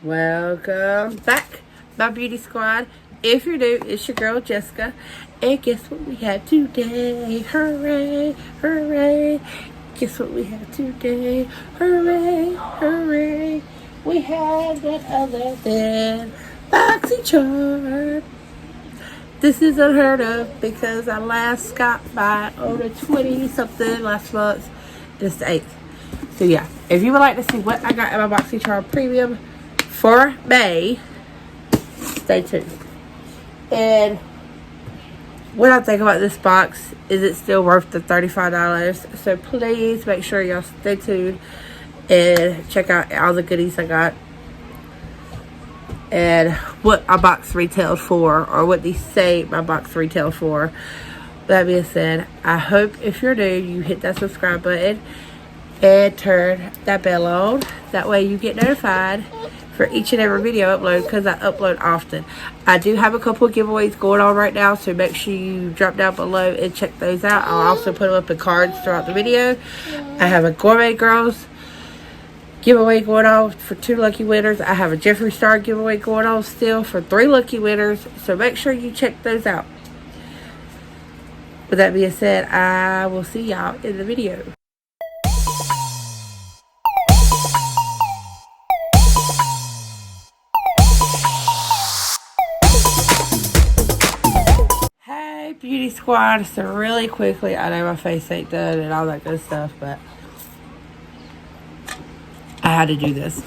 Welcome back, my beauty squad. If you're new, it's your girl Jessica. And guess what we have today? Hooray, hooray. Guess what we have today? Hooray, hooray. We have none other than Boxycharm. This is unheard of because I last got by on the 20-something last month. It's the 8th. So yeah, if you would like to see what I got in my Boxycharm Premium for May, stay tuned. And what I think about this box is it's still worth the $35. So please make sure y'all stay tuned and check out all the goodies I got and what a box retailed for, or what they say my box retailed for. That being said, I hope if you're new, you hit that subscribe button and turn that bell on. That way you get notified for each and every video upload, because I upload often. I do have a couple of giveaways going on right now, so make sure you drop down below and check those out. I'll also put them up in cards throughout the video. I have a Gourmet Girls giveaway going on for 2 lucky winners. I have a Jeffree Star giveaway going on still for 3 lucky winners, so make sure you check those out. With that being said, I will see y'all in the video. Hey beauty squad, so really quickly, I know my face ain't done and all that good stuff, but I had to do this.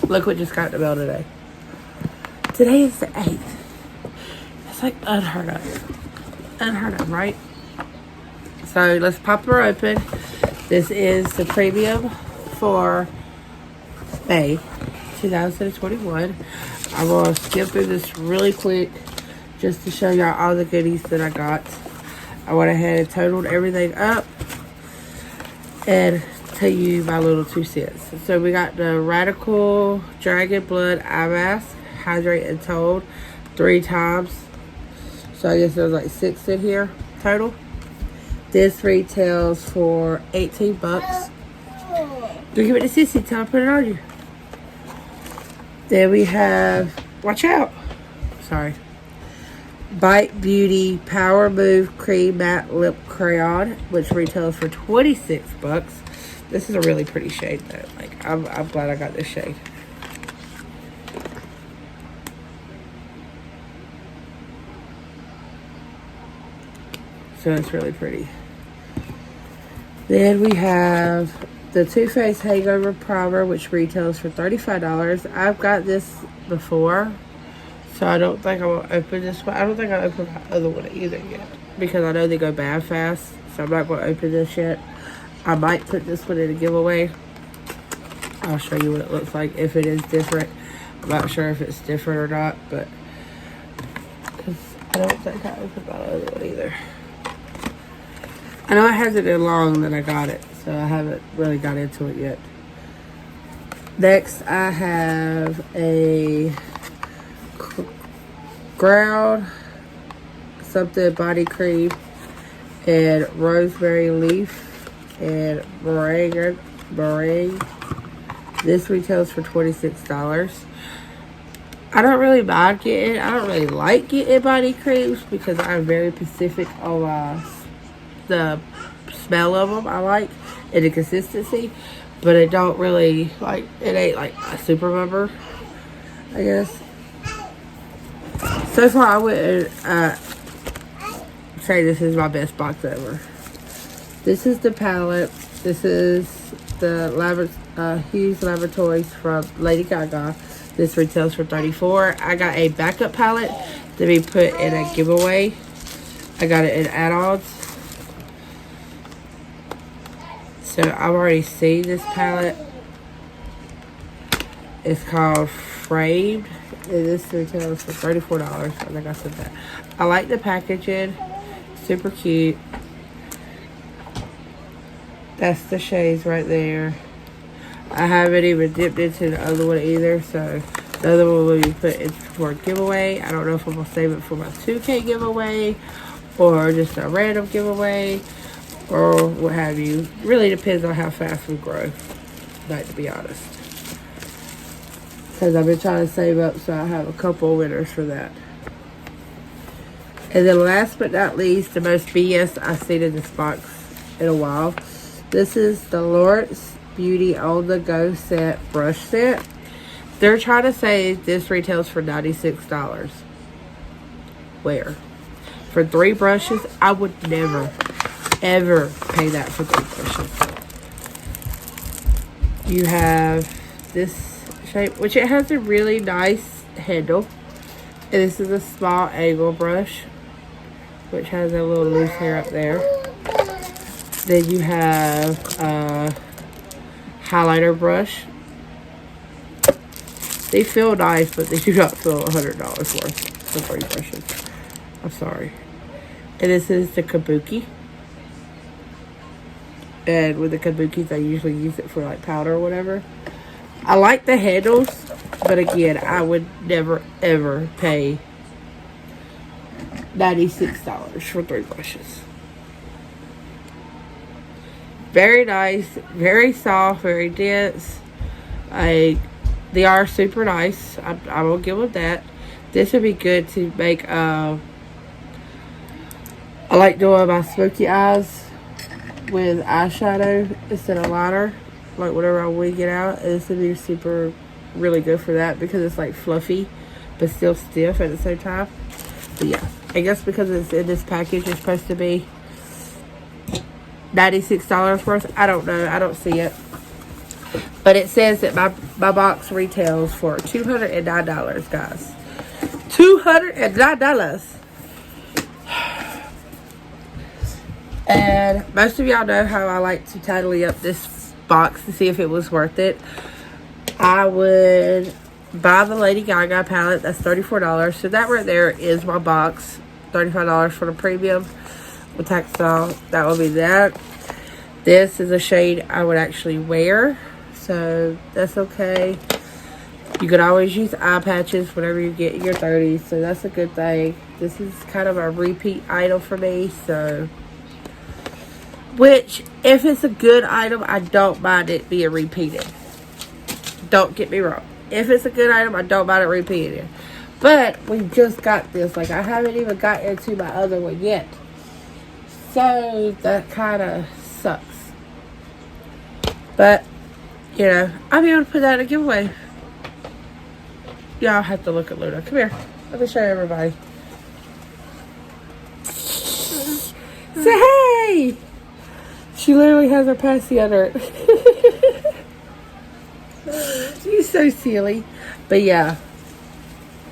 Look what just got in the mail today. Today is the 8th. It's like unheard of. Unheard of, right? So let's pop her open. This is the premium for May 2021. I'm going to skip through this really quick just to show y'all all the goodies that I got. I went ahead and totaled everything up and tell you my little 2 cents. So we got the Radical Dragon Blood Eye Mask, hydrate and tone 3 times. So I guess there's like 6 in here total. This retails for 18 bucks. Don't give it to Sissy, tell her to put it on you. Then we have, watch out, sorry, Bite Beauty Power Move Cream Matte Lip Crayon, which retails for 26 bucks. This is a really pretty shade though. Like, I'm glad I got this shade. So it's really pretty. Then we have the Too Faced Hangover Primer, which retails for $35. I've got this before, so I don't think I will open this one. I don't think I'll open my other one either yet, because I know they go bad fast, so I'm not going to open this yet. I might put this one in a giveaway. I'll show you what it looks like if it is different. I'm not sure if it's different or not, but I don't think I opened my other one either. I know it hasn't been long that I got it, so I haven't really got into it yet. Next, I have a ground something body cream and rosemary leaf and meringue. This retails for $26. I don't really mind getting, I don't really like getting body creams because I'm very specific on the smell of them I like and the consistency, but it don't really, like, it ain't like a super member, I guess. So far I wouldn't say this is my best box ever. This is the palette. This is the Hughes Laboratories from Lady Gaga. This retails for $34. I got a backup palette to be put in a giveaway. I got it in add-ons. So I've already seen this palette. It's called Framed. And this retails for $34. I think I said that. I like the packaging. Super cute. That's the shades right there. I haven't even dipped into the other one either, so the other one will be put in for a giveaway. I don't know if I'm going to save it for my 2K giveaway or just a random giveaway or what have you. Really depends on how fast we grow, like, to be honest. because I've been trying to save up so I have a couple winners for that. And then last but not least, the most BS I've seen in this box in a while. This is the Lawrence Beauty On The Go set brush set. They're trying to say this retails for $96. Where? For 3 brushes, I would never, ever pay that for 3 brushes. You have this shape, which it has a really nice handle. And this is a small angle brush, which has a little loose hair up there. Then you have a highlighter brush. They feel nice, but they do not feel $100 worth for 3 brushes. I'm sorry. And this is the kabuki. And with the kabukis, I usually use it for like powder or whatever. I like the handles, but again, I would never ever pay $96 for 3 brushes. Very nice, very soft, very dense. They are super nice. I will give them that. This would be good to make. I like doing my smoky eyes with eyeshadow instead of liner. Like whenever I wig it out, this would be super, really good for that because it's like fluffy, but still stiff at the same time. But yeah, I guess because it's in this package, it's supposed to be $96 worth. I don't know. I don't see it. But it says that my box retails for $209, guys. $209. And most of y'all know how I like to tally up this box to see if it was worth it. I would buy the Lady Gaga palette. That's $34. So that right there is my box. $35 for the premium with textile. That will be that. This is a shade I would actually wear, so that's okay. You could always use eye patches whenever you get in your 30s, so that's a good thing. This is kind of a repeat item for me, so which if it's a good item, I don't mind it being repeated. Don't get me wrong. If it's a good item, I don't mind it repeated. But we just got this. Like, I haven't even got into my other one yet. So, that kind of sucks. But, you know, I'll be able to put that in a giveaway. Y'all have to look at Luna. Come here. Let me show everybody. Say hey! She literally has her passy under it. You're so silly. But yeah.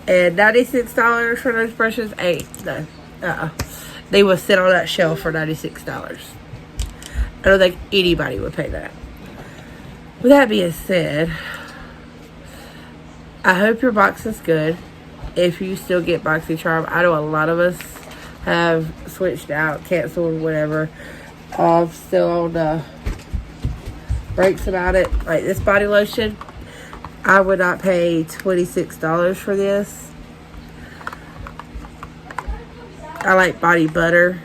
And $96 for those brushes ain't. No. They will sit on that shelf for $96. I don't think anybody would pay that. With that being said, I hope your box is good. If you still get Boxycharm, I know a lot of us have switched out, canceled, whatever. I'm still on the breaks about it. Like this body lotion, I would not pay $26 for this. I like body butter.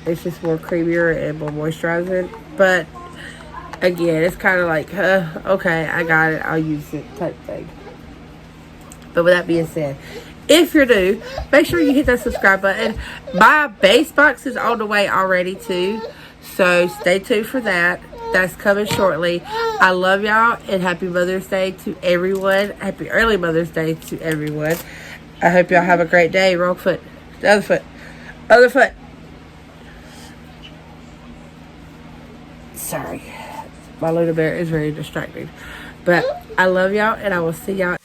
It's just more creamier and more moisturizing. But again, it's kind of like, okay, I got it, I'll use it type thing. But with that being said, if you're new, make sure you hit that subscribe button. My base box is on the way already too, so stay tuned for that. That's coming shortly. I love y'all, and happy Mother's Day to everyone. Happy early Mother's Day to everyone. I hope y'all have a great day. Wrong foot. The other foot. Other foot. Sorry. My little bear is very distracting. But I love y'all, and I will see y'all.